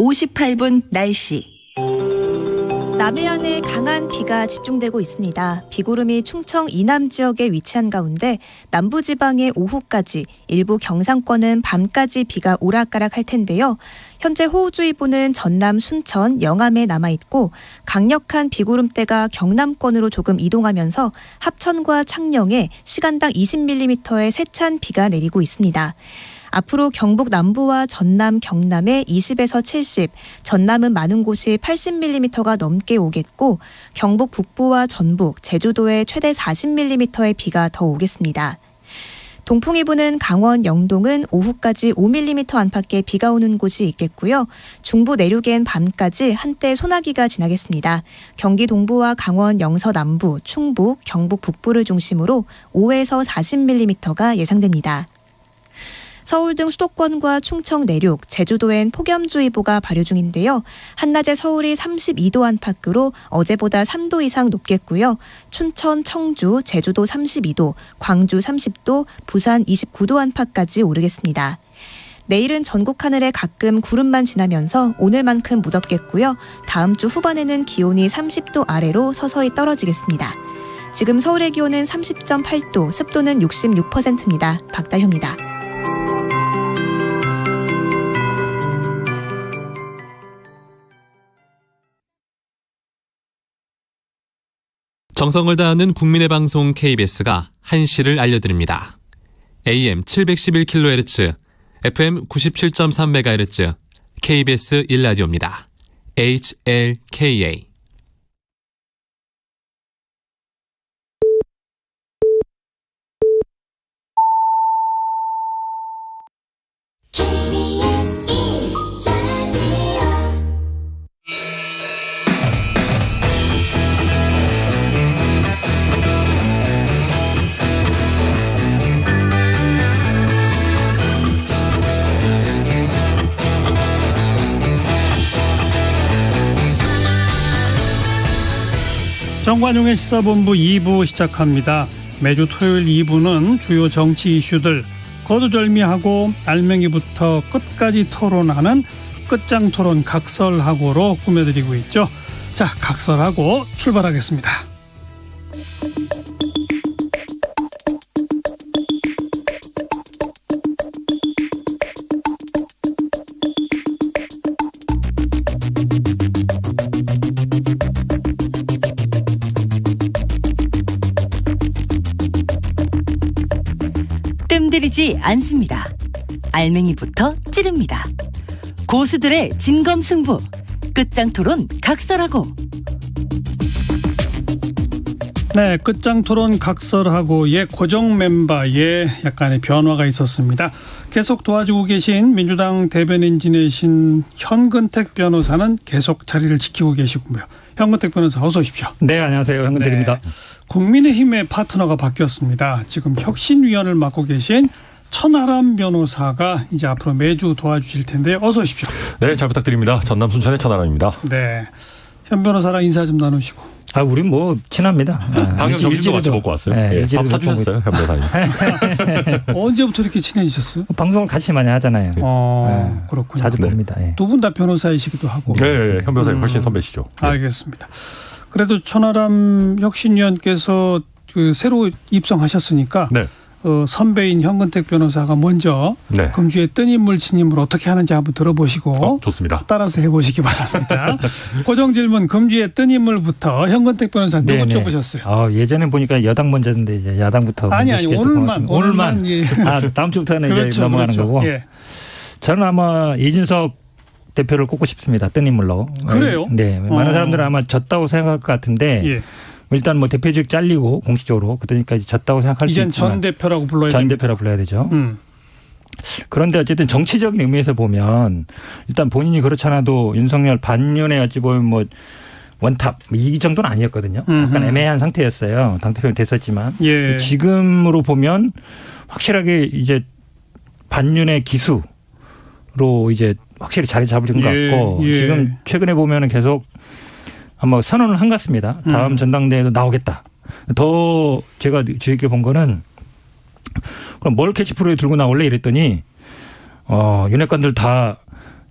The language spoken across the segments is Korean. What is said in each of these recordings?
58분 날씨. 남해안에 강한 비가 집중되고 있습니다. 비구름이 충청 이남 지역에 위치한 가운데 남부지방의 오후까지, 일부 경상권은 밤까지 비가 오락가락할 텐데요. 현재 호우주의보는 전남 순천, 영암에 남아있고 강력한 비구름대가 경남권으로 조금 이동하면서 합천과 창녕에 시간당 20mm의 세찬 비가 내리고 있습니다. 앞으로 경북 남부와 전남, 경남에 20에서 70, 전남은 많은 곳이 80mm가 넘게 오겠고 경북 북부와 전북, 제주도에 최대 40mm의 비가 더 오겠습니다. 동풍이 부는 강원 영동은 오후까지 5mm 안팎의 비가 오는 곳이 있겠고요. 중부 내륙엔 밤까지 한때 소나기가 지나겠습니다. 경기 동부와 강원 영서 남부, 충북, 경북 북부를 중심으로 5에서 40mm가 예상됩니다. 서울 등 수도권과 충청 내륙, 제주도엔 폭염주의보가 발효 중인데요. 한낮에 서울이 32도 안팎으로 어제보다 3도 이상 높겠고요. 춘천, 청주, 제주도 32도, 광주 30도, 부산 29도 안팎까지 오르겠습니다. 내일은 전국 하늘에 가끔 구름만 지나면서 오늘만큼 무덥겠고요. 다음 주 후반에는 기온이 30도 아래로 서서히 떨어지겠습니다. 지금 서울의 기온은 30.8도, 습도는 66%입니다. 박다효입니다. 정성을 다하는 국민의 방송 KBS가 한시를 알려드립니다. AM 711kHz, FM 97.3MHz, KBS 1라디오입니다. HLKA. 정관용의 시사본부 2부 시작합니다. 매주 토요일 2부는 주요 정치 이슈들 거두절미하고 알맹이부터 끝까지 토론하는 끝장토론 각설하고로 꾸며드리고 있죠. 자, 각설하고 출발하겠습니다. 뜸들이지 않습니다. 알맹이부터 찌릅니다. 고수들의 진검승부, 끝장토론 각설하고. 네, 끝장토론 각설하고의 고정 멤버에 약간의 변화가 있었습니다. 계속 도와주고 계신 민주당 대변인 지내신 현근택 변호사는 계속 자리를 지키고 계시고요. 현근택 변호사 어서 오십시오. 네, 안녕하세요. 현근택입니다. 네, 국민의힘의 파트너가 바뀌었습니다. 지금 혁신위원을 맡고 계신 천하람 변호사가 이제 앞으로 매주 도와주실 텐데 어서 오십시오. 네, 잘 부탁드립니다. 전남 순천의 천하람입니다. 네, 현 변호사랑 인사 좀 나누시고. 우린 뭐 친합니다. 방금 점심도 같이 먹고 왔어요. 네, 예, 밥 사주셨어요, 현 변호사님. 언제부터 이렇게 친해지셨어요? 방송을 같이 많이 하잖아요. 네, 그렇군요. 자주 봅니다. 네. 두 분 다 변호사이시기도 하고. 네, 현 변호사님 훨씬 선배시죠. 알겠습니다. 그래도 천하람 혁신위원께서 새로 입성하셨으니까 네. 선배인 현근택 변호사가 먼저 네. 금주의 뜬 인물 신임을 어떻게 하는지 한번 들어보시고 좋습니다. 따라서 해보시기 바랍니다. 고정 질문 금주의 뜬 인물부터 현근택 변호사 누구 꼽으셨어요? 예전에 보니까 여당 먼저인데 이제 야당부터 아니 오늘만 예. 다음 주부터는 그렇죠, 이제 넘어가는 그렇죠. 거고. 예. 저는 아마 이준석 대표를 꼽고 싶습니다. 뜬 인물로. 그래요? 네, 많은 사람들은 아마 졌다고 생각할 것 같은데. 예. 일단 뭐 대표직 잘리고 공식적으로 그러니까 이제 졌다고 생각할 수 있지만 이젠 전 대표라고 불러야 전 대표라고 불러야 되죠. 음. 그런데 어쨌든 정치적인 의미에서 보면 일단 본인이 그렇잖아도 윤석열 반년에 어찌 보면 뭐 원탑 이 정도는 아니었거든요. 약간 애매한 상태였어요. 당대표는 됐었지만 예. 지금으로 보면 확실하게 이제 반년의 기수로 이제 확실히 자리 잡으신 것 같고 지금 최근에 보면은 계속 아마 선언을 한 것 같습니다. 다음 전당대회도 나오겠다. 더 제가 주의 깊게 본 거는 그럼 뭘 캐치프로에 들고 나올래 이랬더니 윤핵관들 다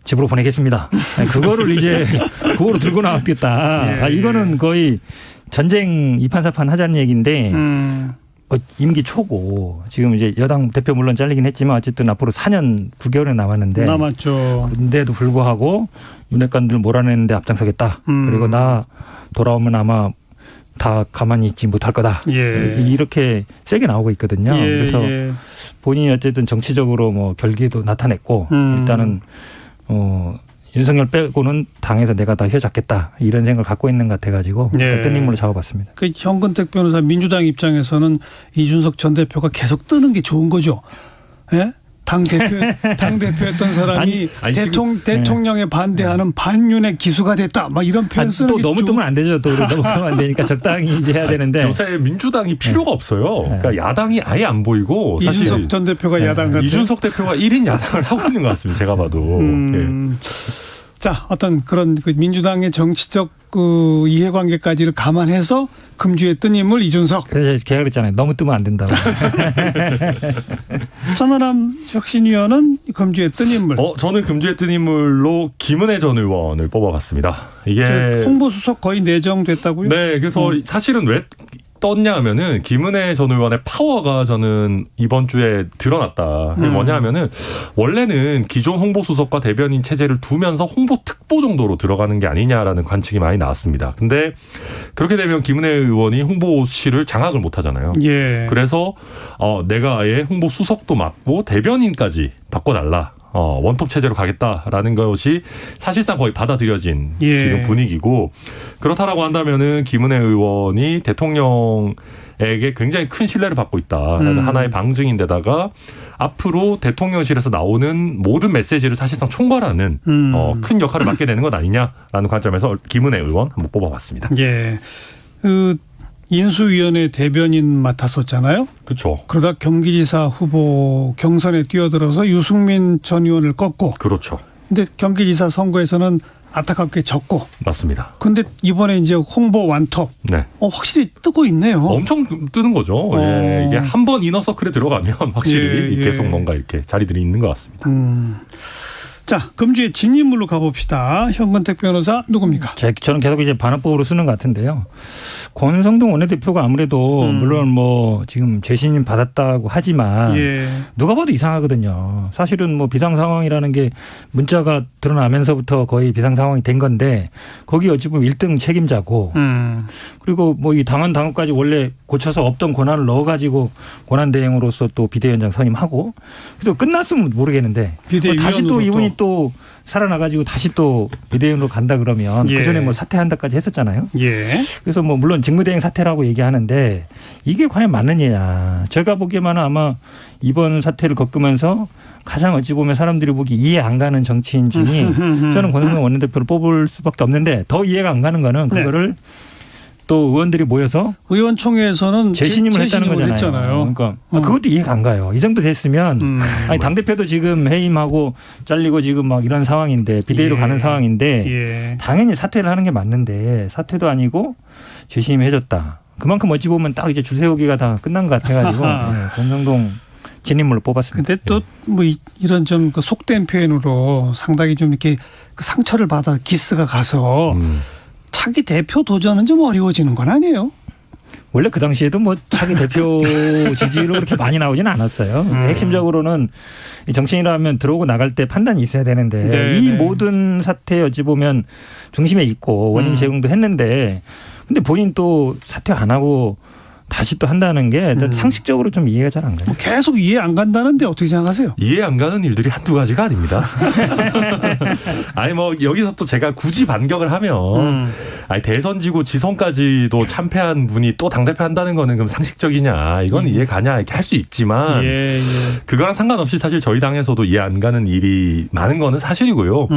집으로 보내겠습니다. 그거를 이제 그거로 들고 나왔겠다. 이거는 거의 전쟁 이판사판 하자는 얘기인데 임기 초고 지금 이제 여당 대표 물론 잘리긴 했지만 어쨌든 앞으로 4년 9개월에 남았는데 남았죠. 그런데도 불구하고 윤핵관들 몰아내는데 앞장서겠다. 그리고 나 돌아오면 아마 다 가만히 있지 못할 거다. 이렇게 세게 나오고 있거든요. 그래서 본인이 어쨌든 정치적으로 뭐 결기도 나타냈고 일단은 윤석열 빼고는 당에서 내가 다 휘어잡겠다 이런 생각을 갖고 있는 것 같아가지고 뜬 인물로 잡아봤습니다. 그 현근택 변호사 민주당 입장에서는 이준석 전 대표가 계속 뜨는 게 좋은 거죠. 예? 당 대표였던 사람이 대통령에 반대하는 반윤의 기수가 됐다. 막 이런 표현 쓰는 또 게 너무 뜨면 안 되죠. 또 너무 뜨면 안 되니까 적당히 이제 해야 되는데. 요새 민주당이 필요가 없어요. 그러니까 야당이 아예 안 보이고 사실 이준석 전 대표가 야당 같아요. 이준석 대표가 1인 야당을 하고 있는 것 같습니다. 제가 봐도. 자, 어떤 그런 그 민주당의 정치적 그 이해관계까지를 감안해서 금주에 뜬 인물 이준석. 그래서 제가 그랬잖아요. 너무 뜨면 안 된다고. 천하람 혁신위원은 금주에 뜬 인물. 저는 금주에 뜬 인물로 김은혜 전 의원을 뽑아봤습니다. 이게 홍보수석 거의 내정됐다고요? 네, 그래서 사실은 왜 떴냐 하면은 김은혜 전 의원의 파워가 저는 이번 주에 드러났다. 뭐냐 하면은 원래는 기존 홍보수석과 대변인 체제를 두면서 홍보 특보 정도로 들어가는 게 아니냐라는 관측이 많이 나왔습니다. 근데 그렇게 되면 김은혜 의원이 홍보실을 장악을 못 하잖아요. 그래서 내가 아예 홍보수석도 맡고 대변인까지 바꿔달라. 원톱 체제로 가겠다라는 것이 사실상 거의 받아들여진 지금 분위기고 그렇다라고 한다면은 김은혜 의원이 대통령에게 굉장히 큰 신뢰를 받고 있다라는 하나의 방증인데다가 앞으로 대통령실에서 나오는 모든 메시지를 사실상 총괄하는 큰 역할을 맡게 되는 것 아니냐라는 관점에서 김은혜 의원 한번 뽑아봤습니다. 인수위원회 대변인 맡았었잖아요. 그렇죠. 그러다 경기지사 후보 경선에 뛰어들어서 유승민 전 의원을 꺾고. 그렇죠. 근데 경기지사 선거에서는 안타깝게 졌고. 맞습니다. 근데 이번에 이제 홍보 완톱. 네. 확실히 뜨고 있네요. 엄청 뜨는 거죠. 이게 한 번 이너서클에 들어가면 확실히 계속 뭔가 이렇게 자리들이 있는 것 같습니다. 자, 금주의 진인물로 가봅시다. 현근택 변호사 누굽니까? 저는 계속 이제 반환법으로 쓰는 것 같은데요. 권성동 원내대표가 아무래도 물론 뭐 지금 재신임 받았다고 하지만 누가 봐도 이상하거든요. 사실은 뭐 비상 상황이라는 게 문자가 드러나면서부터 거의 비상 상황이 된 건데 거기 어찌 보면 1등 책임자고 그리고 뭐 이 당헌 당규까지 원래 고쳐서 없던 권한을 넣어가지고 권한 대행으로서 또 비대위원장 선임하고 그래도 끝났으면 모르겠는데 다시 또 이분이 또 살아나가지고 다시 또 비대위원으로 간다 그러면 그전에 뭐 사퇴한다까지 했었잖아요. 그래서 뭐 물론 직무대행 사퇴라고 얘기하는데 이게 과연 맞느냐. 제가 보기에만 아마 이번 사태를 겪으면서 가장 어찌 보면 사람들이 보기 이해 안 가는 정치인 중이 저는 권성동 원내대표를 뽑을 수밖에 없는데 더 이해가 안 가는 거는 그거를 또 의원들이 모여서 의원총회에서는 재신임을 했다는 거잖아요. 했잖아요. 그러니까 그것도 이해가 안 가요. 이 정도 됐으면 아니 당대표도 지금 해임하고 잘리고 지금 막 이런 상황인데 비대위로 가는 상황인데 당연히 사퇴를 하는 게 맞는데 사퇴도 아니고 재신임 해줬다. 그만큼 어찌 보면 딱 이제 줄 세우기가 다 끝난 것 같아가지고 권성동 진인물로 뽑았습니다. 근데 또 뭐 이런 좀 그 속된 표현으로 상당히 좀 이렇게 그 상처를 받아 기스가 가서 차기 대표 도전은 좀 어려워지는 건 아니에요? 원래 그 당시에도 뭐 차기 대표 지지로 그렇게 많이 나오지는 않았어요. 핵심적으로는 정치인이라면 들어오고 나갈 때 판단이 있어야 되는데 이 모든 사태에 어찌 보면 중심에 있고 원인 제공도 했는데 근데 본인 또 사퇴 안 하고 다시 또 한다는 게 상식적으로 좀 이해가 잘 안 가요. 뭐 계속 이해 안 간다는데 어떻게 생각하세요? 이해 안 가는 일들이 한두 가지가 아닙니다. 아니 뭐 여기서 또 제가 굳이 반격을 하면 아니 대선 지고 지선까지도 참패한 분이 또 당대표 한다는 거는 그럼 상식적이냐 이건 이해 가냐 이렇게 할 수 있지만 그거랑 상관없이 사실 저희 당에서도 이해 안 가는 일이 많은 거는 사실이고요.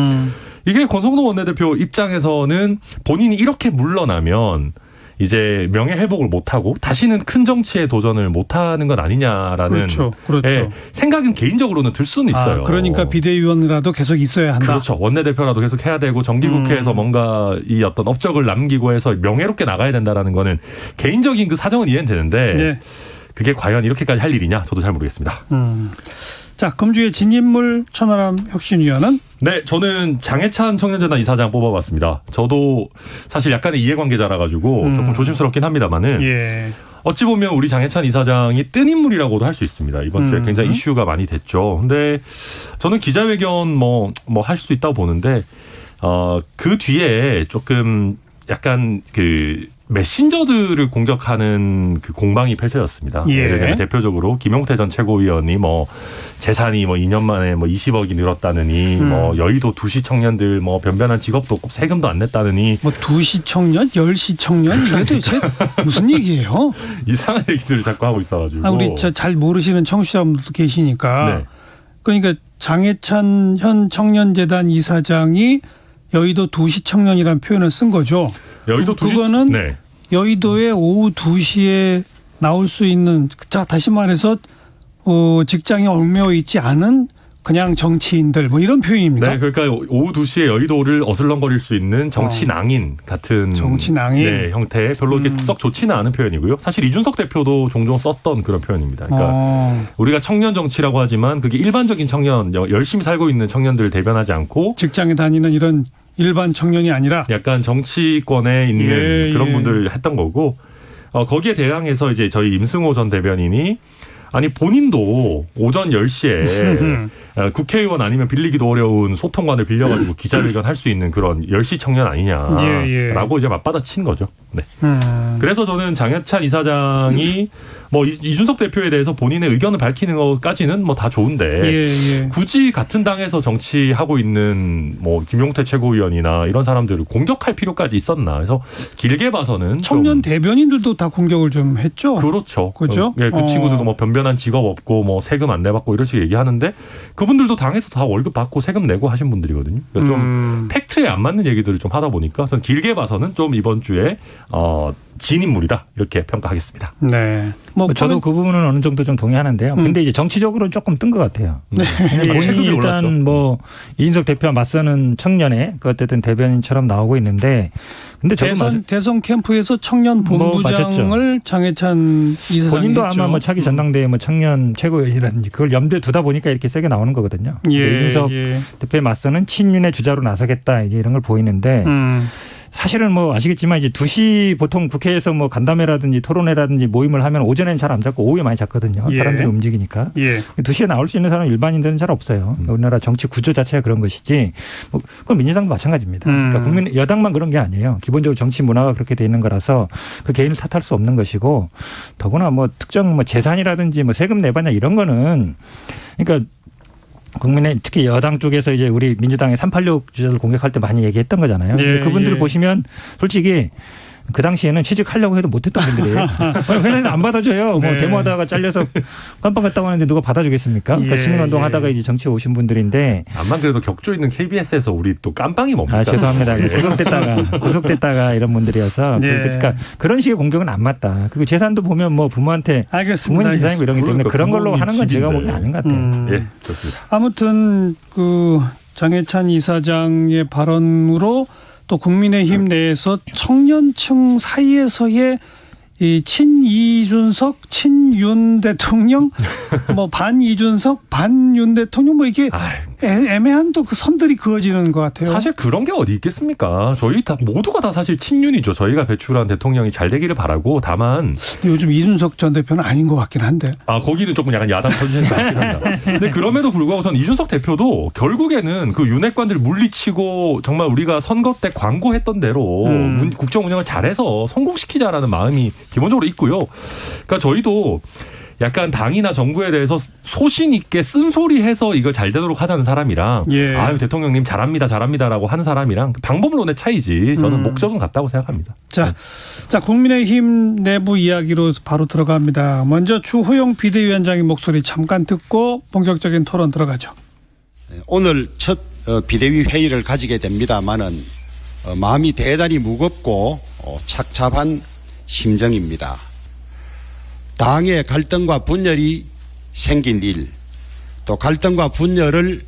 이게 권성동 원내대표 입장에서는 본인이 이렇게 물러나면 이제 명예회복을 못하고 다시는 큰 정치에 도전을 못하는 건 아니냐라는 그렇죠. 생각은 개인적으로는 들 수는 있어요. 그러니까 비대위원이라도 계속 있어야 한다. 그렇죠. 원내대표라도 계속 해야 되고 정기국회에서 뭔가 이 어떤 업적을 남기고 해서 명예롭게 나가야 된다라는 거는 개인적인 그 사정은 이해는 되는데 그게 과연 이렇게까지 할 일이냐 저도 잘 모르겠습니다. 자, 금주의 진인물 천하람 혁신위원은 네, 저는 장해찬 청년재단 이사장 뽑아봤습니다. 저도 사실 약간의 이해관계자라 가지고 조금 조심스럽긴 합니다만은 예. 어찌 보면 우리 장해찬 이사장이 뜬 인물이라고도 할 수 있습니다. 이번 주에 굉장히 이슈가 많이 됐죠. 근데 저는 기자회견 뭐 할 수 있다고 보는데 그 뒤에 조금 약간 그 메신저들을 공격하는 그 공방이 펼쳐졌습니다. 예. 예를 들면 대표적으로 김용태 전 최고위원이 뭐 재산이 뭐 2년 만에 뭐 20억이 늘었다느니 뭐 여의도 2시 청년들 뭐 변변한 직업도 없고 세금도 안 냈다느니 뭐 2시 청년, 10시 청년 이게 도대체 무슨 얘기예요? 이상한 얘기들을 자꾸 하고 있어가지고. 우리 잘 모르시는 청취자분들도 계시니까. 네. 그러니까 장해찬 현 청년재단 이사장이 여의도 2시 청년이라는 표현을 쓴 거죠. 여의도 2시 그거는 네. 여의도에 오후 2시에 나올 수 있는, 자 다시 말해서 직장에 얽매여 있지 않은 그냥 정치인들 뭐 이런 표현입니까? 네, 그러니까 오후 2시에 여의도를 어슬렁거릴 수 있는 정치 낭인 같은 정치 낭인? 네, 형태 별로 이렇게 썩 좋지는 않은 표현이고요. 사실 이준석 대표도 종종 썼던 그런 표현입니다. 그러니까 우리가 청년 정치라고 하지만 그게 일반적인 청년, 열심히 살고 있는 청년들을 대변하지 않고 직장에 다니는 이런 일반 청년이 아니라 약간 정치권에 있는 그런 분들 했던 거고 거기에 대항해서 이제 저희 임승호 전 대변인이 아니 본인도 오전 10시에 국회의원 아니면 빌리기도 어려운 소통관을 빌려가지고 기자회견 할 수 있는 그런 10시 청년 아니냐라고 이제 맞받아친 거죠. 네. 그래서 저는 장해찬 이사장이 뭐 이준석 대표에 대해서 본인의 의견을 밝히는 것까지는 뭐 다 좋은데 굳이 같은 당에서 정치하고 있는 뭐 김용태 최고위원이나 이런 사람들을 공격할 필요까지 있었나. 그래서 길게 봐서는 청년 대변인들도 다 공격을 좀 했죠. 그렇죠. 그죠? 예, 그 친구들도 뭐 변변한 직업 없고 뭐 세금 안 내받고 이런 식으로 얘기하는데 그분들도 당에서 다 월급 받고 세금 내고 하신 분들이거든요. 그러니까 좀 팩트에 안 맞는 얘기들을 좀 하다 보니까 저는 길게 봐서는 좀 이번 주에 진인물이다 이렇게 평가하겠습니다. 네. 뭐 저도 그 부분은 어느 정도 좀 동의하는데요. 근데 이제 정치적으로는 조금 뜬 것 같아요. 네. 본인이 일단 올랐죠. 뭐 이준석 대표와 맞서는 청년의 그 어쨌든 대변인처럼 나오고 있는데 근데 대선 캠프에서 청년 본부장을 장해찬 이사장이 본인도 했죠. 아마 뭐 차기 전당대회 뭐 청년 최고위원이라든지 그걸 염두에 두다 보니까 이렇게 세게 나오는 거거든요. 이준석 대표에 맞서는 친윤의 주자로 나서겠다 이제 이런 걸 보이는데 사실은 뭐 아시겠지만 이제 2시 보통 국회에서 뭐 간담회라든지 토론회라든지 모임을 하면 오전에는 잘 안 잡고 오후에 많이 잡거든요. 사람들이 움직이니까. 2시에 나올 수 있는 사람 일반인들은 잘 없어요. 우리나라 정치 구조 자체가 그런 것이지. 뭐 그건 민주당도 마찬가지입니다. 그러니까 국민 여당만 그런 게 아니에요. 기본적으로 정치 문화가 그렇게 돼 있는 거라서 그 개인을 탓할 수 없는 것이고 더구나 뭐 특정 뭐 재산이라든지 뭐 세금 내봤냐 이런 거는 그러니까 국민의 특히 여당 쪽에서 이제 우리 민주당의 386 주자들 공격할 때 많이 얘기했던 거잖아요. 근데 그분들을 보시면 솔직히 그 당시에는 취직하려고 해도 못했던 분들이에요. 회사에서 안 받아줘요. 뭐 데모하다가 잘려서 깜빵 갔다고 하는데 누가 받아주겠습니까? 그러니까 시민운동 하다가 이제 정치에 오신 분들인데. 암만 그래도 격조 있는 KBS에서 우리 또 깜빵이 뭡니까? 죄송합니다. 구속됐다가 이런 분들이어서. 그러니까 그런 식의 공격은 안 맞다. 그리고 재산도 보면 뭐 부모한테 부모님 재산이고 이런 기 때문에 그런 걸로 하는 건 제가 보기엔 아닌 것 같아요. 예, 좋습니다. 아무튼 그 장해찬 이사장의 발언으로 또 국민의힘 내에서 청년층 사이에서의 이 친이준석, 친윤 대통령, 뭐 반이준석, 반윤 대통령 뭐 이게 애매한 또 그 선들이 그어지는 것 같아요. 사실 그런 게 어디 있겠습니까? 저희 다 모두가 다 사실 친윤이죠. 저희가 배출한 대통령이 잘 되기를 바라고 다만 요즘 이준석 전 대표는 아닌 것 같긴 한데. 거기는 조금 약간 야당 포지션이 같긴 합니다. 근데 그럼에도 불구하고 전 이준석 대표도 결국에는 그 윤핵관들 물리치고 정말 우리가 선거 때 광고했던 대로 국정 운영을 잘해서 성공시키자라는 마음이 기본적으로 있고요. 그러니까 저희도 약간 당이나 정부에 대해서 소신 있게 쓴소리해서 이거 잘 되도록 하자는 사람이랑 아유 대통령님 잘합니다라고 하는 사람이랑 방법론의 차이지 저는 목적은 같다고 생각합니다. 자 국민의힘 내부 이야기로 바로 들어갑니다. 먼저 주호영 비대위원장의 목소리 잠깐 듣고 본격적인 토론 들어가죠. 오늘 첫 비대위 회의를 가지게 됩니다마는 마음이 대단히 무겁고 착잡한 심정입니다. 당의 갈등과 분열이 생긴 일, 또 갈등과 분열을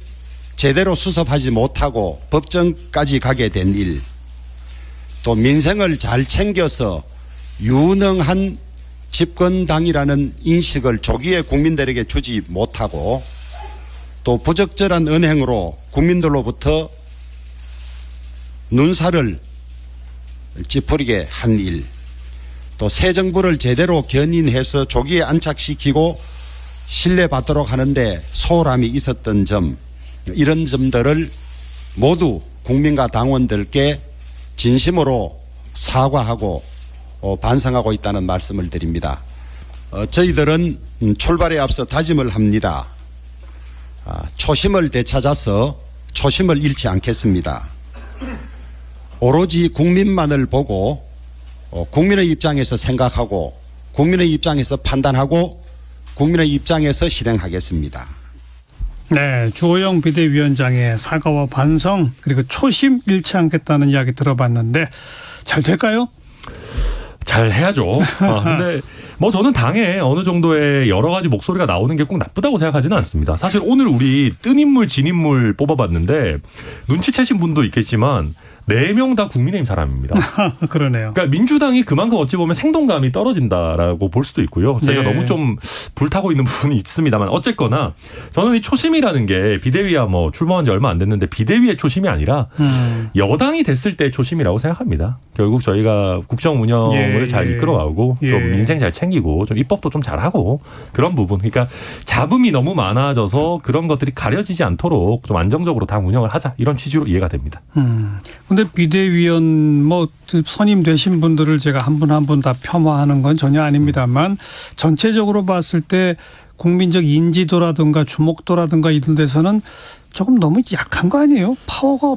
제대로 수습하지 못하고 법정까지 가게 된 일, 또 민생을 잘 챙겨서 유능한 집권당이라는 인식을 조기에 국민들에게 주지 못하고 또 부적절한 언행으로 국민들로부터 눈살을 찌푸리게 한 일, 또 새 정부를 제대로 견인해서 조기에 안착시키고 신뢰받도록 하는데 소홀함이 있었던 점, 이런 점들을 모두 국민과 당원들께 진심으로 사과하고 반성하고 있다는 말씀을 드립니다. 저희들은 출발에 앞서 다짐을 합니다. 초심을 되찾아서 초심을 잃지 않겠습니다. 오로지 국민만을 보고 국민의 입장에서 생각하고 국민의 입장에서 판단하고 국민의 입장에서 실행하겠습니다. 네, 주호영 비대위원장의 사과와 반성 그리고 초심 잃지 않겠다는 이야기 들어봤는데 잘 될까요? 잘 해야죠. 근데 뭐 저는 당에 어느 정도의 여러 가지 목소리가 나오는 게 꼭 나쁘다고 생각하지는 않습니다. 사실 오늘 우리 뜬 인물 진 인물 뽑아봤는데 눈치채신 분도 있겠지만 4명 다 국민의힘 사람입니다. 그러네요. 그러니까 민주당이 그만큼 어찌 보면 생동감이 떨어진다라고 볼 수도 있고요. 저희가 너무 좀 불타고 있는 부분이 있습니다만 어쨌거나 저는 이 초심이라는 게 비대위야 뭐 출범한 지 얼마 안 됐는데 비대위의 초심이 아니라 여당이 됐을 때의 초심이라고 생각합니다. 결국 저희가 국정 운영을 잘 이끌어가고 좀 민생 잘 챙기고 좀 입법도 좀 잘하고 그런 부분. 그러니까 잡음이 너무 많아져서 그런 것들이 가려지지 않도록 좀 안정적으로 당 운영을 하자 이런 취지로 이해가 됩니다. 근데 비대위원 뭐 선임되신 분들을 제가 한 분 한 분 다 폄하하는 건 전혀 아닙니다만 전체적으로 봤을 때 국민적 인지도라든가 주목도라든가 이런 데서는 조금 너무 약한 거 아니에요? 파워가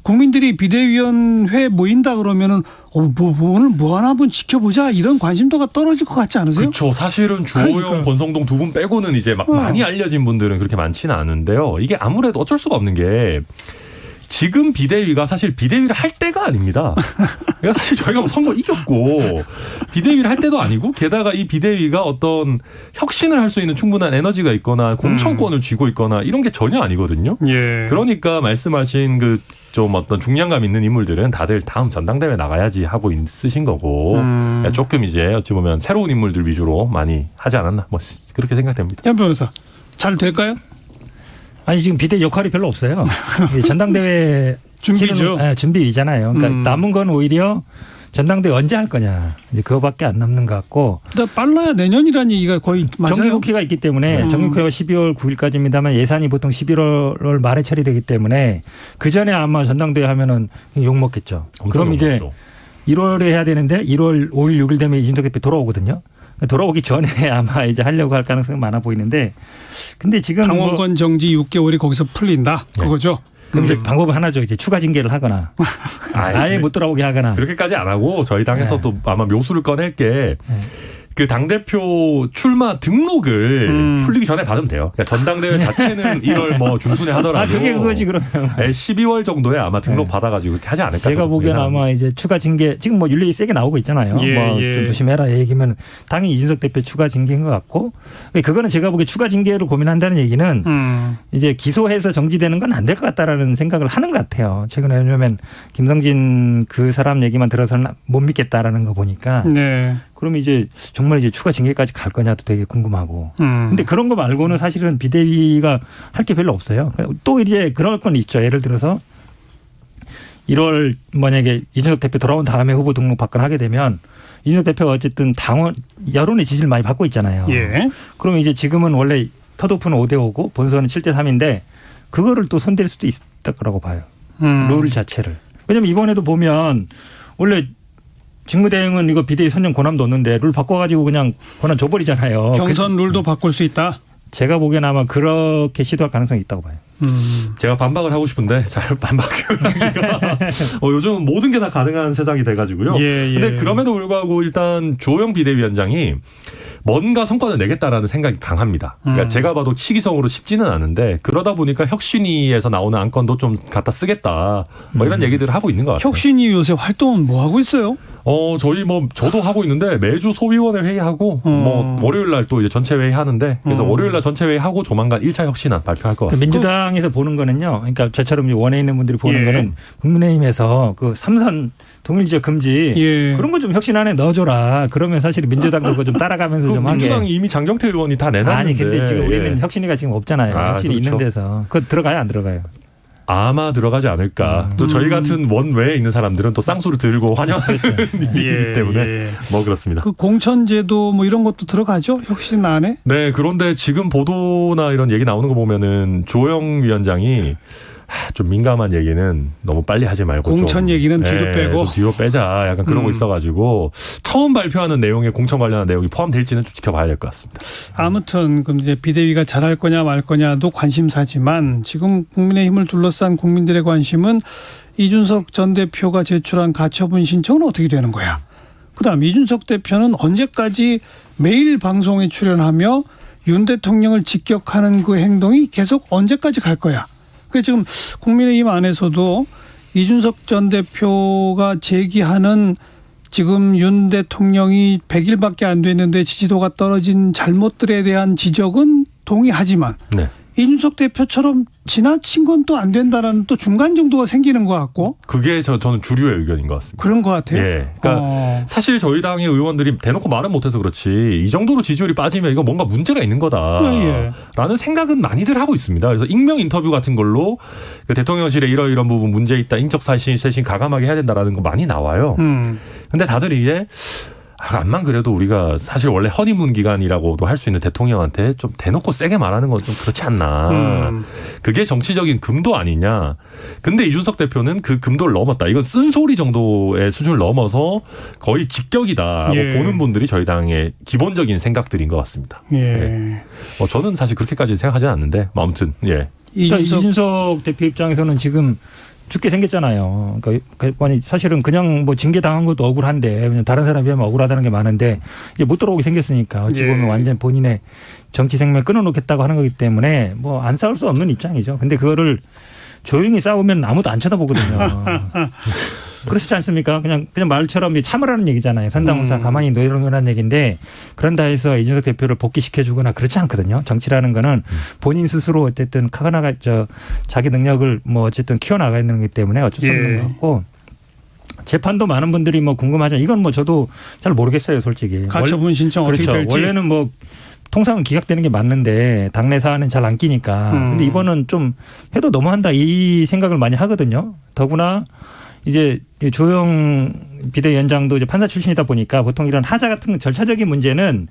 국민들이 비대위원회 모인다 그러면은 오늘 뭐 하나 한번 지켜보자 이런 관심도가 떨어질 것 같지 않으세요? 그렇죠. 사실은 주호영, 권성동 두 분 빼고는 이제 막 많이 알려진 분들은 그렇게 많지는 않은데요. 이게 아무래도 어쩔 수가 없는 게 지금 비대위가 사실 비대위를 할 때가 아닙니다. 그러니까 사실 저희가 선거 이겼고 비대위를 할 때도 아니고 게다가 이 비대위가 어떤 혁신을 할 수 있는 충분한 에너지가 있거나 공천권을 쥐고 있거나 이런 게 전혀 아니거든요. 그러니까 말씀하신 그 좀 어떤 중량감 있는 인물들은 다들 다음 전당대회 나가야지 하고 있으신 거고 조금 이제 어찌 보면 새로운 인물들 위주로 많이 하지 않았나 뭐 그렇게 생각됩니다. 현 변호사 잘 될까요? 아니 지금 비대 역할이 별로 없어요. 전당대회 준비죠. 준비잖아요. 그러니까 남은 건 오히려 전당대회 언제 할 거냐. 이제 그거밖에 안 남는 것 같고. 근데 빨라야 내년이라는 얘기가 거의 맞아요. 정기국회가 있기 때문에 정기국회가 12월 9일까지입니다만 예산이 보통 11월 말에 처리되기 때문에 그 전에 아마 전당대회 하면은 욕 먹겠죠. 그럼 이제 먹죠. 1월에 해야 되는데 1월 5일 6일 되면 이준석 대표 돌아오거든요. 돌아오기 전에 아마 이제 하려고 할 가능성이 많아 보이는데 근데 지금 당원권 정지 6개월이 거기서 풀린다. 그거죠. 그럼 이제 방법은 하나죠. 이제 추가 징계를 하거나 아예 못 돌아오게 하거나. 그렇게까지 안 하고 저희 당에서도 아마 묘수를 꺼낼 게 그 당대표 출마 등록을 풀리기 전에 받으면 돼요. 그러니까 전당대회 자체는 1월 뭐 중순에 하더라도. 그게 그거지 그러면. 12월 정도에 아마 등록 받아가지고 그렇게 하지 않을까. 제가 보기에는 아마 이제 추가 징계 지금 뭐 윤리 세게 나오고 있잖아요. 좀 조심해라 얘기면 당연히 이준석 대표 추가 징계인 것 같고 그거는 제가 보기에 추가 징계를 고민한다는 얘기는 이제 기소해서 정지되는 건 안 될 것 같다라는 생각을 하는 것 같아요. 최근에 왜냐하면 김성진 그 사람 얘기만 들어서는 못 믿겠다라는 거 보니까. 그러면 이제 정말 이제 추가 징계까지 갈 거냐도 되게 궁금하고. 근데 그런 거 말고는 사실은 비대위가 할 게 별로 없어요. 또 이제 그럴 건 있죠. 예를 들어서 1월 만약에 이준석 대표 돌아온 다음에 후보 등록 받거나 하게 되면 이준석 대표가 어쨌든 당원 여론의 지지를 많이 받고 있잖아요. 그러면 이제 지금은 원래 컷오프는 5대5고 본선은 7대3인데 그거를 또 손댈 수도 있을 거라고 봐요. 룰 자체를. 왜냐하면 이번에도 보면 원래 직무대행은 이거 비대위 선정 권한도 없는데 룰 바꿔가지고 그냥 권한 줘버리잖아요. 경선 룰도 바꿀 수 있다? 제가 보기엔 아마 그렇게 시도할 가능성이 있다고 봐요. 제가 반박을 하고 싶은데 잘 반박하기가 요즘 모든 게 다 가능한 세상이 돼가지고요. 근데 그럼에도 불구하고 일단 주호영 비대위원장이 뭔가 성과를 내겠다라는 생각이 강합니다. 그러니까 제가 봐도 시기성으로 쉽지는 않은데 그러다 보니까 혁신위에서 나오는 안건도 좀 갖다 쓰겠다. 뭐 이런 얘기들을 하고 있는 것 같아요. 혁신위 요새 활동은 뭐 하고 있어요? 저희 저도 하고 있는데 매주 소위원회 회의하고 월요일 날 또 이제 전체 회의 하는데 그래서 월요일 날 전체 회의 하고 조만간 1차 혁신안 발표할 것 같습니다. 민주당에서 보는 거는요. 그러니까 저처럼 원에 있는 분들이 보는 거는 국민의힘에서 그 3선 동일 지역 금지 그런 거 좀 혁신안에 넣어줘라. 그러면 사실 민주당도 그거 좀 따라가면서 좀 하게. 민주당이 이미 장경태 의원이 다 내놨는데. 아니 근데 지금 우리는 혁신위가 지금 없잖아요. 혁신이 그렇죠. 있는 데서. 그거 들어가요 안 들어가요? 아마 들어가지 않을까. 또 저희 같은 원 외에 있는 사람들은 또 쌍수를 들고 환영하는 일이기 때문에 그렇습니다. 그 공천제도 뭐 이런 것도 들어가죠? 혁신안에? 네. 그런데 지금 보도나 이런 얘기 나오는 거 보면은 조영 위원장이 좀 민감한 얘기는 너무 빨리 하지 말고 공천 얘기는 뒤로 빼고 좀 뒤로 빼자 약간 그러고 있어가지고 처음 발표하는 내용에 공천 관련한 내용이 포함될지는 좀 지켜봐야 될 것 같습니다. 아무튼 그럼 이제 비대위가 잘할 거냐 말 거냐도 관심사지만 지금 국민의힘을 둘러싼 국민들의 관심은 이준석 전 대표가 제출한 가처분 신청은 어떻게 되는 거야? 그다음 이준석 대표는 언제까지 매일 방송에 출연하며 윤 대통령을 직격하는 그 행동이 계속 언제까지 갈 거야? 그 지금 국민의힘 안에서도 이준석 전 대표가 제기하는 지금 윤 대통령이 100일밖에 안 됐는데 지지도가 떨어진 잘못들에 대한 지적은 동의하지만 이준석 대표처럼 지나친 건 또 안 된다라는 또 중간 정도가 생기는 것 같고. 그게 저는 주류의 의견인 것 같습니다. 그런 것 같아요. 예. 그러니까 사실 저희 당의 의원들이 대놓고 말은 못해서 그렇지 이 정도로 지지율이 빠지면 이거 뭔가 문제가 있는 거다라는 생각은 많이들 하고 있습니다. 그래서 익명 인터뷰 같은 걸로 그 대통령실에 이런 부분 문제 있다, 인적 쇄신 가감하게 해야 된다라는 거 많이 나와요. 근데 다들 이제 암만 그래도 우리가 사실 원래 허니문 기간이라고도 할 수 있는 대통령한테 좀 대놓고 세게 말하는 건 좀 그렇지 않나. 그게 정치적인 금도 아니냐. 근데 이준석 대표는 그 금도를 넘었다. 이건 쓴소리 정도의 수준을 넘어서 거의 직격이다라고 보는 분들이 저희 당의 기본적인 생각들인 것 같습니다. 저는 사실 그렇게까지 생각하지는 않는데 아무튼 그러니까 이준석 대표 입장에서는 지금 죽게 생겼잖아요. 그러니까 사실은 그냥 뭐 징계 당한 것도 억울한데 다른 사람에 비하면 억울하다는 게 많은데 이제 못 들어오게 생겼으니까 어찌 보면 완전 본인의 정치 생명 끊어놓겠다고 하는 거기 때문에 뭐 안 싸울 수 없는 입장이죠. 근데 그거를 조용히 싸우면 아무도 안 쳐다보거든요. 그렇지 않습니까? 그냥 말처럼 참으라는 얘기잖아요. 선당무사 가만히 놓으라는 얘기인데 그런다 해서 이준석 대표를 복귀시켜주거나 그렇지 않거든요. 정치라는 거는 본인 스스로 어쨌든 자기 능력을 뭐 어쨌든 키워나가야 되는 거기 때문에 어쩔 수 없는 것 같고 재판도 많은 분들이 뭐 궁금하죠. 이건 뭐 저도 잘 모르겠어요, 솔직히. 가처분 신청 어떻게 될지. 원래는 뭐 통상은 기각되는 게 맞는데 당내 사안은 잘 안 끼니까. 근데 이번은 좀 해도 너무한다 이 생각을 많이 하거든요. 더구나 이제 조영 비대위원장도 이제 판사 출신이다 보니까 보통 이런 하자 같은 절차적인 문제는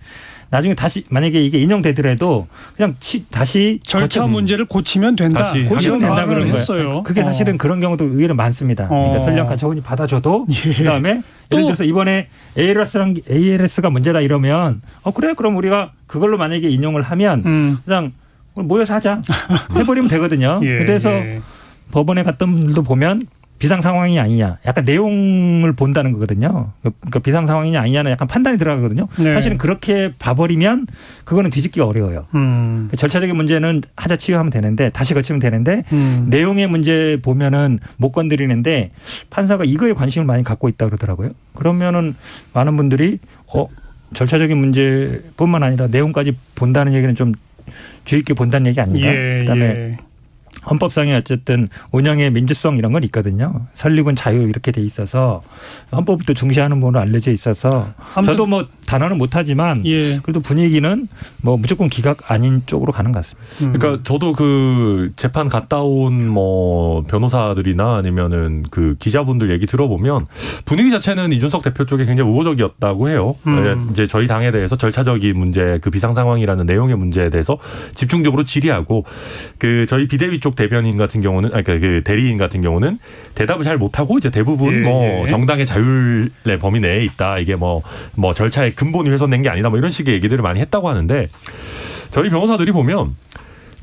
나중에 다시 만약에 이게 인용되더라도 그냥 다시 절차 문제를 고치면 된다. 고치면 된다 그런 거예요. 했어요. 그게 사실은 그런 경우도 의외로 많습니다. 그러니까 설령 가처분이 받아줘도 그다음에 예를 들어서 이번에 ALS가 문제다 이러면 그래 그럼 우리가 그걸로 만약에 인용을 하면 그냥 모여서 하자 해버리면 되거든요. 그래서 법원에 갔던 분들도 보면 비상 상황이 아니냐. 약간 내용을 본다는 거거든요. 그러니까 비상 상황이냐 아니냐는 약간 판단이 들어가거든요. 사실은 그렇게 봐버리면 그거는 뒤집기가 어려워요. 절차적인 문제는 하자 치유하면 되는데 다시 거치면 되는데 내용의 문제 보면은 못 건드리는데 판사가 이거에 관심을 많이 갖고 있다 그러더라고요. 그러면은 많은 분들이 절차적인 문제뿐만 아니라 내용까지 본다는 얘기는 좀 주의 있게 본다는 얘기 아닌가. 그다음에 헌법상에 어쨌든 운영의 민주성 이런 건 있거든요. 설립은 자유 이렇게 돼 있어서 헌법도 중시하는 부분으로 알려져 있어서 저도 뭐 단언은 못하지만 그래도 분위기는 뭐 무조건 기각 아닌 쪽으로 가는 것 같습니다. 그러니까 저도 그 재판 갔다 온 뭐 변호사들이나 아니면은 그 기자분들 얘기 들어보면 분위기 자체는 이준석 대표 쪽에 굉장히 우호적이었다고 해요. 이제 저희 당에 대해서 절차적인 문제, 그 비상 상황이라는 내용의 문제에 대해서 집중적으로 질의하고 그 저희 비대위 쪽 대변인 같은 경우는 그 대리인 같은 경우는 대답을 잘 못하고 이제 대부분 뭐 정당의 자율의 범위 내에 있다. 이게 뭐 절차의 근본이 훼손된 게 아니다. 뭐 이런 식의 얘기들을 많이 했다고 하는데 저희 변호사들이 보면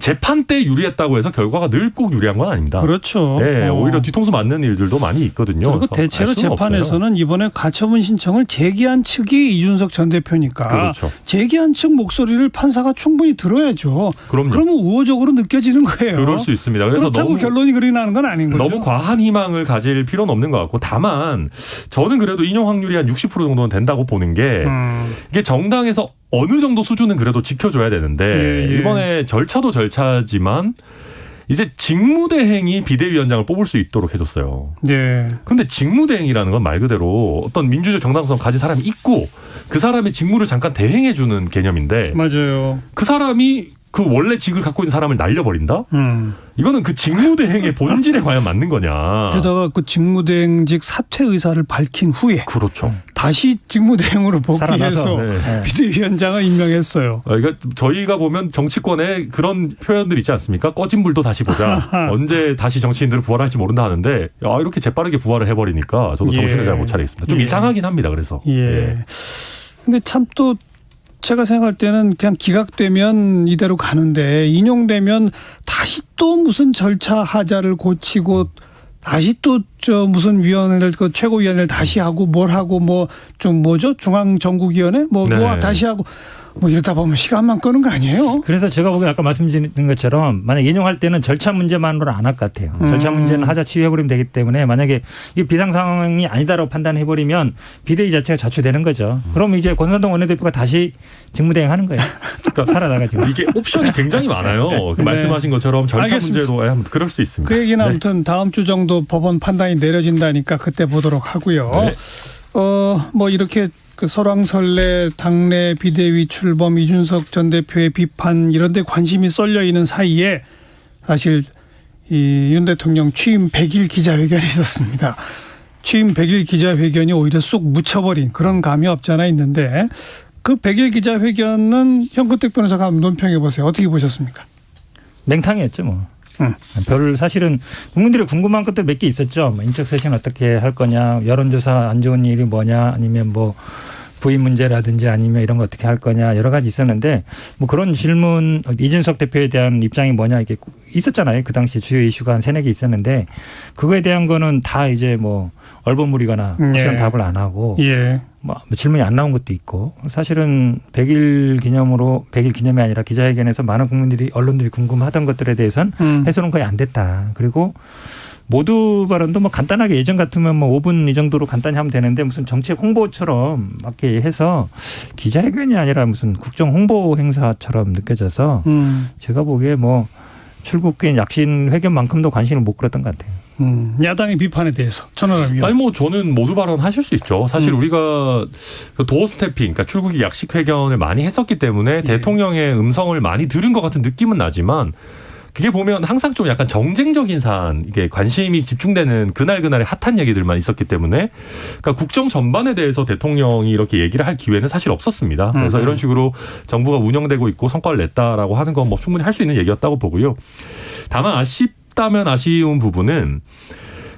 재판 때 유리했다고 해서 결과가 늘 꼭 유리한 건 아닙니다. 그렇죠. 네, 오히려 뒤통수 맞는 일들도 많이 있거든요. 그리고 대체로 재판에서는 없어요. 이번에 가처분 신청을 제기한 측이 이준석 전 대표니까 그렇죠. 제기한 측 목소리를 판사가 충분히 들어야죠. 그럼요. 그러면 우호적으로 느껴지는 거예요. 그럴 수 있습니다. 그래서 그렇다고 너무 결론이 그리 나는 건 아닌 거죠. 너무 과한 희망을 가질 필요는 없는 것 같고 다만 저는 그래도 인용 확률이 한 60% 정도는 된다고 보는 게 이게 정당에서 어느 정도 수준은 그래도 지켜줘야 되는데 이번에 절차도 절차지만 이제 직무대행이 비대위원장을 뽑을 수 있도록 해줬어요. 그런데 직무대행이라는 건 말 그대로 어떤 민주적 정당성 가진 사람이 있고 그 사람의 직무를 잠깐 대행해주는 개념인데 맞아요. 그 사람이 그 원래 직을 갖고 있는 사람을 날려버린다? 이거는 그 직무대행의 본질에 과연 맞는 거냐. 게다가 그 직무대행직 사퇴 의사를 밝힌 후에 그렇죠. 다시 직무대행으로 복귀해서 네. 비대위원장을 임명했어요. 그러니까 저희가 보면 정치권에 그런 표현들 있지 않습니까? 꺼진 불도 다시 보자. 언제 다시 정치인들을 부활할지 모른다 하는데 이렇게 재빠르게 부활을 해버리니까 저도 정신을 잘 못 차리겠습니다. 좀 이상하긴 합니다. 그래서. 근데 참 또 제가 생각할 때는 그냥 기각되면 이대로 가는데 인용되면 다시 또 무슨 절차 하자를 고치고 다시 또 저 무슨 위원회를 그 최고위원회를 다시 하고 뭘 하고 뭐 좀 뭐죠 중앙정국위원회 뭐 다시 하고 뭐 이러다 보면 시간만 끄는 거 아니에요? 그래서 제가 보기에 아까 말씀드린 것처럼 만약 인용할 때는 절차 문제만으로 안 할 것 같아요. 절차 문제는 하자 치유해버리면 되기 때문에 만약에 이게 비상 상황이 아니다라고 판단해버리면 비대위 자체가 자초되는 거죠. 그럼 이제 권선동 원내대표가 다시 직무대행 하는 거예요. 그러니까 살아나가지고. 이게 옵션이 굉장히 많아요. 그 말씀하신 것처럼 절차 알겠습니다. 문제도 그럴 수 있습니다. 그 얘기는 아무튼 다음 주 정도 법원 판단이 내려진다니까 그때 보도록 하고요. 뭐 이렇게 그 설왕설래 당내 비대위 출범 이준석 전 대표의 비판 이런 데 관심이 쏠려 있는 사이에 사실 이 윤 대통령 취임 100일 기자회견이 있었습니다. 취임 100일 기자회견이 오히려 쑥 묻혀버린 그런 감이 없잖아 있는데 그 100일 기자회견은 현근택 변호사가 한번 논평해 보세요. 어떻게 보셨습니까? 맹탕이었죠 뭐. 별 사실은 국민들이 궁금한 것들 몇 개 있었죠. 뭐 인적 쇄신 어떻게 할 거냐, 여론조사 안 좋은 일이 뭐냐, 아니면 뭐 부인 문제라든지 아니면 이런 거 어떻게 할 거냐 여러 가지 있었는데 뭐 그런 질문 이준석 대표에 대한 입장이 뭐냐 이게 있었잖아요. 그 당시 주요 이슈가 한 3-4개 있었는데 그거에 대한 거는 다 이제 뭐 얼버무리거나 확실한 답을 안 하고 뭐 질문이 안 나온 것도 있고 사실은 100일 기념이 아니라 기자회견에서 많은 국민들이 언론들이 궁금하던 것들에 대해서는 해소는 거의 안 됐다. 그리고 모두 발언도 뭐 간단하게 예전 같으면 뭐 5분 이 정도로 간단히 하면 되는데 무슨 정책 홍보처럼 막 해서 기자회견이 아니라 무슨 국정 홍보 행사처럼 느껴져서 제가 보기에 뭐 출국인 약신 회견만큼도 관심을 못 끌었던 것 같아요. 야당의 비판에 대해서 천하람 위원. 아니 뭐 저는 모두 발언하실 수 있죠. 사실 우리가 도어 스태핑, 그러니까 출국이 약식 회견을 많이 했었기 때문에 대통령의 음성을 많이 들은 것 같은 느낌은 나지만 그게 보면 항상 좀 약간 정쟁적인 사안, 이게 관심이 집중되는 그날그날의 핫한 얘기들만 있었기 때문에 그러니까 국정 전반에 대해서 대통령이 이렇게 얘기를 할 기회는 사실 없었습니다. 그래서 이런 식으로 정부가 운영되고 있고 성과를 냈다라고 하는 건 뭐 충분히 할 수 있는 얘기였다고 보고요. 다만 아쉽다면 아쉬운 부분은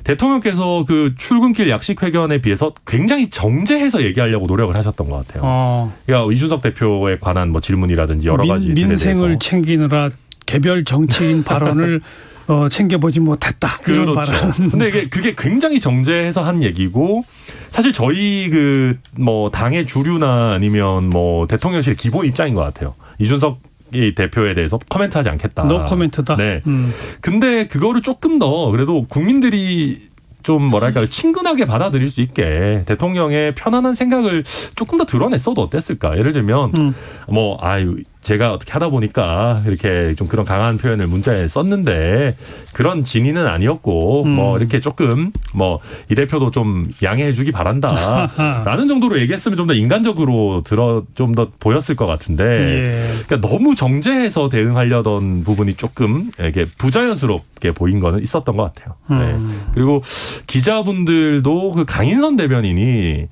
대통령께서 그 출근길 약식 회견에 비해서 굉장히 정제해서 얘기하려고 노력을 하셨던 것 같아요. 그러니까 이준석 대표에 관한 뭐 질문이라든지 여러 가지 민생을 챙기느라 개별 정치인 발언을 챙겨보지 못했다. 그렇죠. 근데 그게 굉장히 정제해서 한 얘기고 사실 저희 그 뭐 당의 주류나 아니면 뭐 대통령실의 기본 입장인 것 같아요. 이준석 이 대표에 대해서 코멘트하지 않겠다. 노 코멘트다. 네. 근데 그거를 조금 더 그래도 국민들이 좀 뭐랄까 친근하게 받아들일 수 있게 대통령의 편안한 생각을 조금 더 드러냈어도 어땠을까? 예를 들면 뭐 제가 어떻게 하다 보니까 이렇게 좀 그런 강한 표현을 문자에 썼는데 그런 진의는 아니었고 뭐 이렇게 조금 뭐 이 대표도 좀 양해해 주기 바란다라는 정도로 얘기했으면 좀 더 인간적으로 좀 더 보였을 것 같은데 그러니까 너무 정제해서 대응하려던 부분이 조금 이게 부자연스럽게 보인 거는 있었던 것 같아요. 네. 그리고 기자분들도 그 강인선 대변인이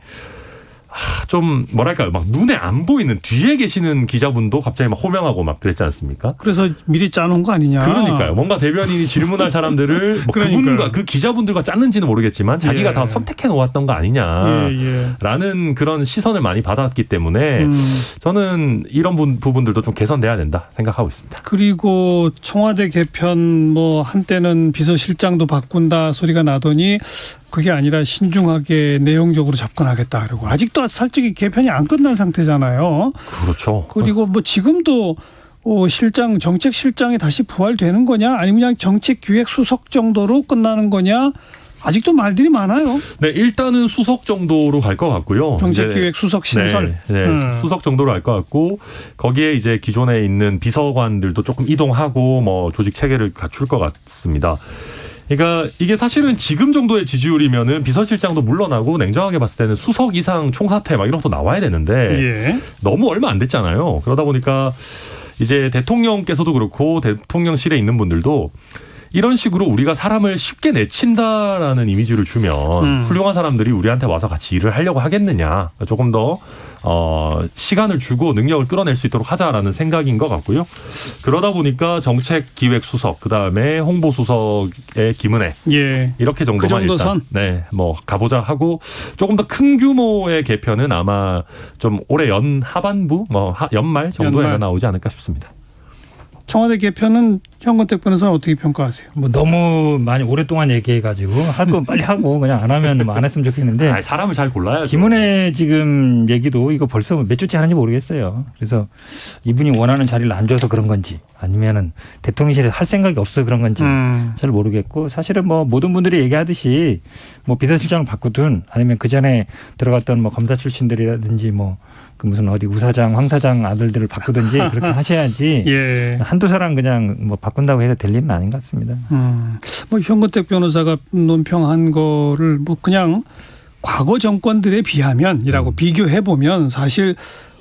좀 뭐랄까요, 막 눈에 안 보이는 뒤에 계시는 기자분도 갑자기 막 호명하고 막 그랬지 않습니까? 그래서 미리 짜놓은 거 아니냐. 그러니까요. 뭔가 대변인이 질문할 사람들을 뭐 그분과 그 기자분들과 짰는지는 모르겠지만 자기가 다 선택해 놓았던 거 아니냐라는 그런 시선을 많이 받았기 때문에 저는 이런 부분들도 좀 개선돼야 된다 생각하고 있습니다. 그리고 청와대 개편 뭐 한때는 비서실장도 바꾼다 소리가 나더니 그게 아니라 신중하게 내용적으로 접근하겠다 그러고 아직도 솔직히 개편이 안 끝난 상태잖아요. 그렇죠. 그리고 뭐 지금도 실장 정책실장이 다시 부활되는 거냐 아니면 그냥 정책기획수석 정도로 끝나는 거냐 아직도 말들이 많아요. 네, 일단은 수석 정도로 갈 것 같고요. 정책기획수석 신설. 네, 수석 정도로 갈 것 같고 거기에 이제 기존에 있는 비서관들도 조금 이동하고 뭐 조직 체계를 갖출 것 같습니다. 그러니까 이게 사실은 지금 정도의 지지율이면은 비서실장도 물러나고 냉정하게 봤을 때는 수석 이상 총사퇴 막 이런 것도 나와야 되는데 너무 얼마 안 됐잖아요. 그러다 보니까 이제 대통령께서도 그렇고 대통령실에 있는 분들도 이런 식으로 우리가 사람을 쉽게 내친다라는 이미지를 주면 훌륭한 사람들이 우리한테 와서 같이 일을 하려고 하겠느냐. 조금 더 시간을 주고 능력을 끌어낼 수 있도록 하자라는 생각인 것 같고요. 그러다 보니까 정책기획수석 그다음에 홍보수석의 김은혜 이렇게 정도만 그 정도 선? 일단 뭐 가보자 하고 조금 더 큰 규모의 개편은 아마 좀 올해 하반부 연말 정도에 나오지 않을까 싶습니다. 청와대 개편은 현근택 변호사는 어떻게 평가하세요? 뭐 너무 많이 오랫동안 얘기해가지고 할 건 빨리 하고 그냥 안 하면 뭐 안 했으면 좋겠는데. 사람을 잘 골라야죠. 김은혜 지금 얘기도 이거 벌써 몇 주째 하는지 모르겠어요. 그래서 이분이 원하는 자리를 안 줘서 그런 건지 아니면은 대통령실에 할 생각이 없어서 그런 건지 잘 모르겠고 사실은 뭐 모든 분들이 얘기하듯이 뭐 비서실장을 바꾸든 아니면 그 전에 들어갔던 뭐 검사 출신들이라든지 뭐 그 무슨 어디 우사장, 황사장 아들들을 바꾸든지 그렇게 하셔야지 한두 사람 그냥 뭐 바꾼다고 해서 될 일은 아닌 것 같습니다. 뭐 현근택 변호사가 논평한 거를 뭐 그냥 과거 정권들에 비하면이라고 비교해 보면 사실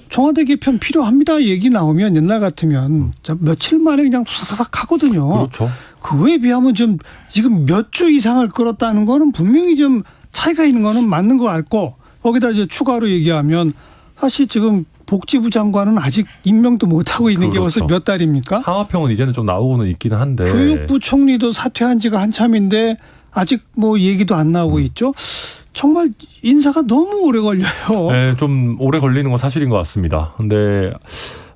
청와대 개편 필요합니다 얘기 나오면 옛날 같으면 며칠 만에 그냥 수사삭 하거든요. 그렇죠. 그거에 비하면 좀 지금 몇 주 이상을 끌었다는 거는 분명히 좀 차이가 있는 거는 맞는 것 같고 거기다 이제 추가로 얘기하면 사실 지금 복지부 장관은 아직 임명도 못하고 있는 게 벌써 몇 달입니까? 하마평은 이제는 좀 나오고는 있기는 한데. 교육부 총리도 사퇴한 지가 한참인데 아직 뭐 얘기도 안 나오고 있죠. 정말 인사가 너무 오래 걸려요. 네, 좀 오래 걸리는 건 사실인 것 같습니다. 근데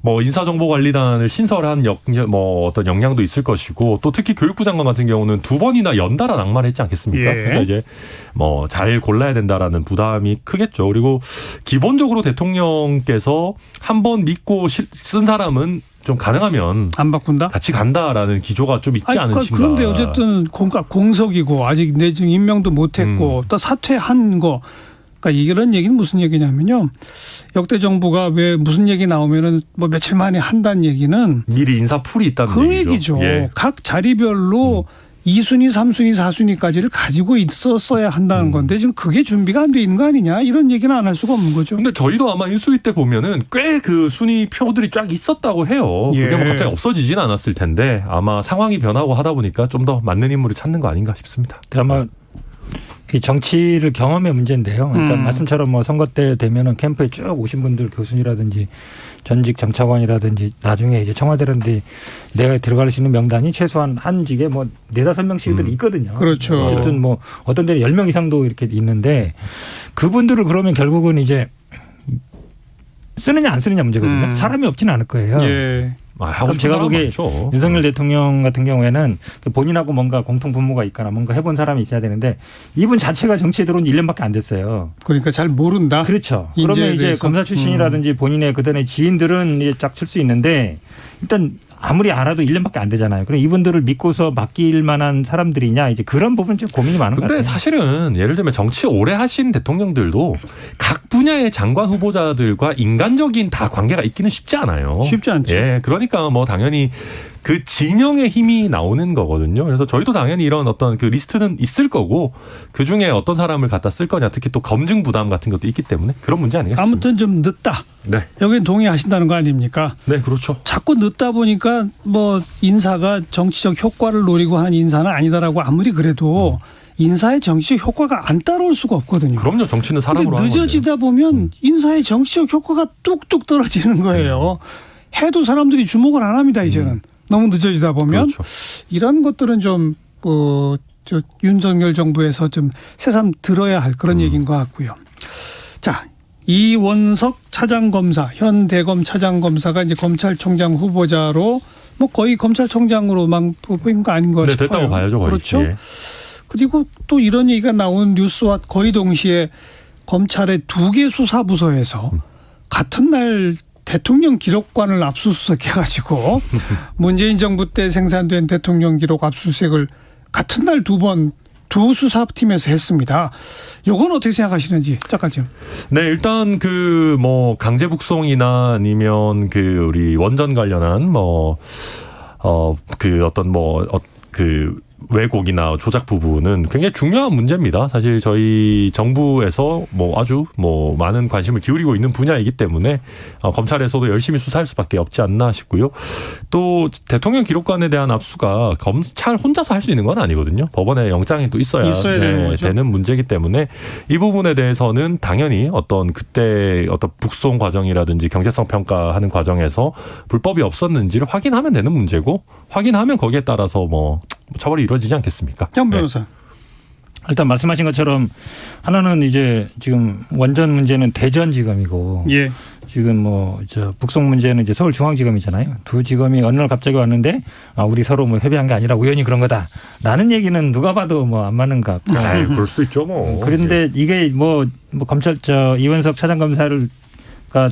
뭐 인사정보관리단을 신설한 어떤 역량도 있을 것이고 또 특히 교육부 장관 같은 경우는 2번이나 연달아 낙마를 했지 않겠습니까? 그러니까 이제 뭐 잘 골라야 된다라는 부담이 크겠죠. 그리고 기본적으로 대통령께서 한번 믿고 쓴 사람은 좀 가능하면 안 바꾼다? 같이 간다라는 기조가 좀 있지 않으신가. 그런데 어쨌든 공석이고 아직 내정 임명도 못했고 또 사퇴한 거. 그러니까 이런 얘기는 무슨 얘기냐면요. 역대 정부가 왜 무슨 얘기 나오면은 뭐 며칠 만에 한다는 얘기는 미리 인사풀이 있다는 그 얘기죠. 각 자리별로 2순위, 3순위, 4순위까지를 가지고 있었어야 한다는 건데 지금 그게 준비가 안 돼 있는 거 아니냐 이런 얘기는 안 할 수가 없는 거죠. 근데 저희도 아마 인수위 때 보면은 꽤 그 순위표들이 쫙 있었다고 해요. 그게 뭐 갑자기 없어지진 않았을 텐데 아마 상황이 변하고 하다 보니까 좀 더 맞는 인물을 찾는 거 아닌가 싶습니다. 아마 이 정치를 경험의 문제인데요. 그러니까 말씀처럼 뭐 선거 때 되면은 캠프에 쭉 오신 분들 교수님이라든지 전직 정차관이라든지 나중에 이제 청와대라든지 내가 들어갈 수 있는 명단이 최소한 한 직에 뭐 4-5명씩들 있거든요. 그렇죠. 어쨌든 뭐 어떤 데는 10명 이상도 이렇게 있는데 그분들을 그러면 결국은 이제 쓰느냐 안 쓰느냐 문제거든요. 사람이 없지는 않을 거예요. 그럼 제가 보기에 윤석열 대통령 같은 경우에는 본인하고 뭔가 공통 분모가 있거나 뭔가 해본 사람이 있어야 되는데 이분 자체가 정치에 들어온 지 1년밖에 안 됐어요. 그러니까 잘 모른다. 그렇죠. 그러면 이제 검사 출신이라든지 본인의 그전에 지인들은 이제 쫙 칠 수 있는데 일단 아무리 알아도 1년밖에 안 되잖아요. 그럼 이분들을 믿고서 맡길 만한 사람들이냐 이제 그런 부분 좀 고민이 많은 것 같아요. 근데 사실은 예를 들면 정치 오래 하신 대통령들도 각 분야의 장관 후보자들과 인간적인 다 관계가 있기는 쉽지 않아요. 쉽지 않죠. 그러니까 뭐 당연히 그 진영의 힘이 나오는 거거든요. 그래서 저희도 당연히 이런 어떤 그 리스트는 있을 거고 그중에 어떤 사람을 갖다 쓸 거냐 특히 또 검증 부담 같은 것도 있기 때문에 그런 문제 아니겠습니까? 아무튼 좀 늦다. 네. 여기는 동의하신다는 거 아닙니까? 네, 그렇죠. 자꾸 늦다 보니까 뭐 인사가 정치적 효과를 노리고 하는 인사는 아니다라고 아무리 그래도 인사의 정치적 효과가 안 따라올 수가 없거든요. 그럼요. 정치는 사람으로 근데 하는 건데. 늦어지다 보면 인사의 정치적 효과가 뚝뚝 떨어지는 거예요. 해도 사람들이 주목을 안 합니다. 이제는. 너무 늦어지다 보면. 그렇죠. 이런 것들은 좀 윤석열 정부에서 좀 새삼 들어야 할 그런 얘기인 것 같고요. 자, 이원석 차장검사, 현 대검 차장검사가 이제 검찰총장 후보자로 뭐 거의 검찰총장으로만 뽑힌 거 아닌 것 네, 싶어요. 됐다고 봐야죠. 거의. 그렇죠. 예. 그리고 또 이런 얘기가 나온 뉴스와 거의 동시에 검찰의 2개 수사부서에서 같은 날 대통령 기록관을 압수수색해가지고 문재인 정부 때 생산된 대통령 기록 압수수색을 같은 날 두 수사팀에서 했습니다. 요건 어떻게 생각하시는지 작가님. 네, 일단 그 뭐 강제 북송이나 아니면 그 우리 원전 관련한 그 왜곡이나 조작 부분은 굉장히 중요한 문제입니다. 사실 저희 정부에서 뭐 아주 뭐 많은 관심을 기울이고 있는 분야이기 때문에 검찰에서도 열심히 수사할 수밖에 없지 않나 싶고요. 또 대통령 기록관에 대한 압수가 검찰 혼자서 할 수 있는 건 아니거든요. 법원에 영장이 또 있어야 되는 문제이기 때문에 이 부분에 대해서는 당연히 어떤 그때 어떤 북송 과정이라든지 경제성 평가하는 과정에서 불법이 없었는지를 확인하면 되는 문제고 확인하면 거기에 따라서 뭐 처벌이 이루어지지 않겠습니까? 현 변호사. 네. 일단 말씀하신 것처럼 하나는 이제 지금 원전 문제는 대전지검이고 예. 지금 뭐 저 북송 문제는 이제 서울중앙지검이잖아요. 두 지검이 어느 날 갑자기 왔는데 우리 서로 뭐 협의한 게 아니라 우연히 그런 거다라는 얘기는 누가 봐도 뭐 안 맞는 것 같고. 그럴 수도 있죠, 뭐. 그런데 이게 뭐 검찰 이원석 차장검사를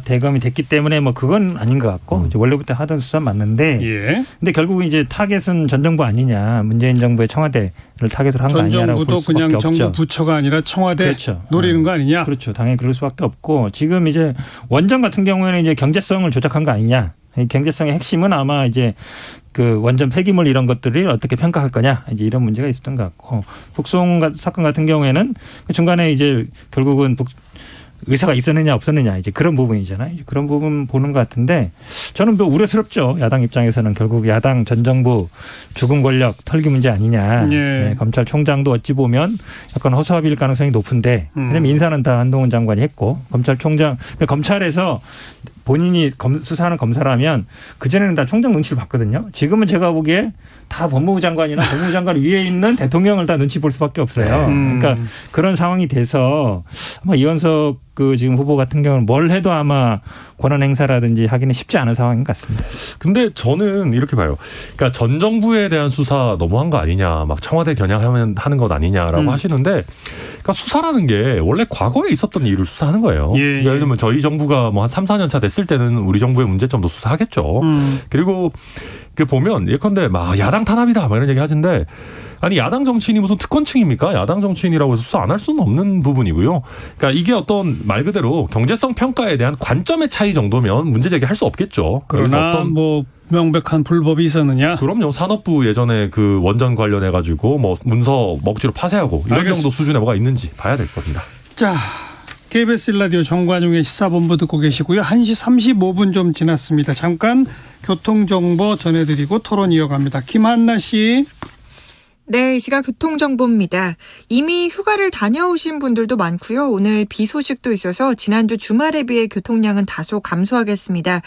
대검이 됐기 때문에 뭐 그건 아닌 것 같고 이제 원래부터 하던 수사 맞는데 예. 근데 결국 이제 타겟은 전 정부 아니냐 문재인 정부의 청와대를 타겟으로 한 거 아니냐라고 볼 전 정부도 수밖에 그냥 없죠. 정부 부처가 아니라 청와대 그렇죠. 노리는 거 아니냐? 그렇죠. 당연히 그럴 수밖에 없고 지금 이제 원전 같은 경우에는 이제 경제성을 조작한 거 아니냐. 이 경제성의 핵심은 아마 이제 그 원전 폐기물 이런 것들을 어떻게 평가할 거냐 이제 이런 문제가 있었던 것 같고 북송 사건 같은 경우에는 그 중간에 이제 결국은 의사가 있었느냐 없었느냐 이제 그런 부분이잖아요. 그런 부분 보는 것 같은데 저는 뭐 우려스럽죠. 야당 입장에서는 결국 야당 전 정부 죽은 권력 털기 문제 아니냐. 예. 네, 검찰총장도 어찌 보면 약간 허수아비일 가능성이 높은데 왜냐하면 인사는 다 한동훈 장관이 했고 검찰총장 검찰에서 본인이 수사하는 검사라면 그전에는 다 총장 눈치를 봤거든요. 지금은 제가 보기에 다 법무부 장관이나 법무부 장관 위에 있는 대통령을 다 눈치 볼 수밖에 없어요. 그러니까 그런 상황이 돼서 아마 이원석 그 지금 후보 같은 경우는 뭘 해도 아마 권한 행사라든지 하기는 쉽지 않은 상황인 것 같습니다. 근데 저는 이렇게 봐요. 그러니까 전 정부에 대한 수사 너무한 거 아니냐, 막 청와대 겨냥하는 것 아니냐라고 하시는데, 그러니까 수사라는 게 원래 과거에 있었던 일을 수사하는 거예요. 예. 예를 들면 저희 정부가 뭐 한 3, 4년 차 됐을 때는 우리 정부의 문제점도 수사하겠죠. 그리고 그 보면 예컨대 막 야당 탄압이다 막 이런 얘기 하시는데 아니 야당 정치인이 무슨 특권층입니까? 야당 정치인이라고 해서 수사 안 할 수는 없는 부분이고요. 그러니까 이게 어떤 말 그대로 경제성 평가에 대한 관점의 차이 정도면 문제 제기할 수 없겠죠. 그러나 어떤 뭐 명백한 불법이 있었느냐? 그럼요. 산업부 예전에 그 원전 관련해 가지고 뭐 문서 먹지로 파쇄하고 이런 정도 수준의 뭐가 있는지 봐야 될 겁니다. 자, KBS 1라디오 정관용의 시사본부 듣고 계시고요. 1시 35분 좀 지났습니다. 잠깐 교통정보 전해드리고 토론 이어갑니다. 김한나 씨. 네, 이 시각 교통정보입니다. 이미 휴가를 다녀오신 분들도 많고요. 오늘 비 소식도 있어서 지난주 주말에 비해 교통량은 다소 감소하겠습니다.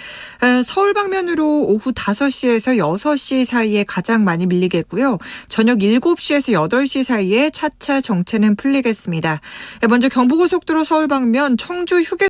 서울 방면으로 오후 5시에서 6시 사이에 가장 많이 밀리겠고요. 저녁 7시에서 8시 사이에 차차 정체는 풀리겠습니다. 먼저 경부고속도로 서울 방면 청주 휴게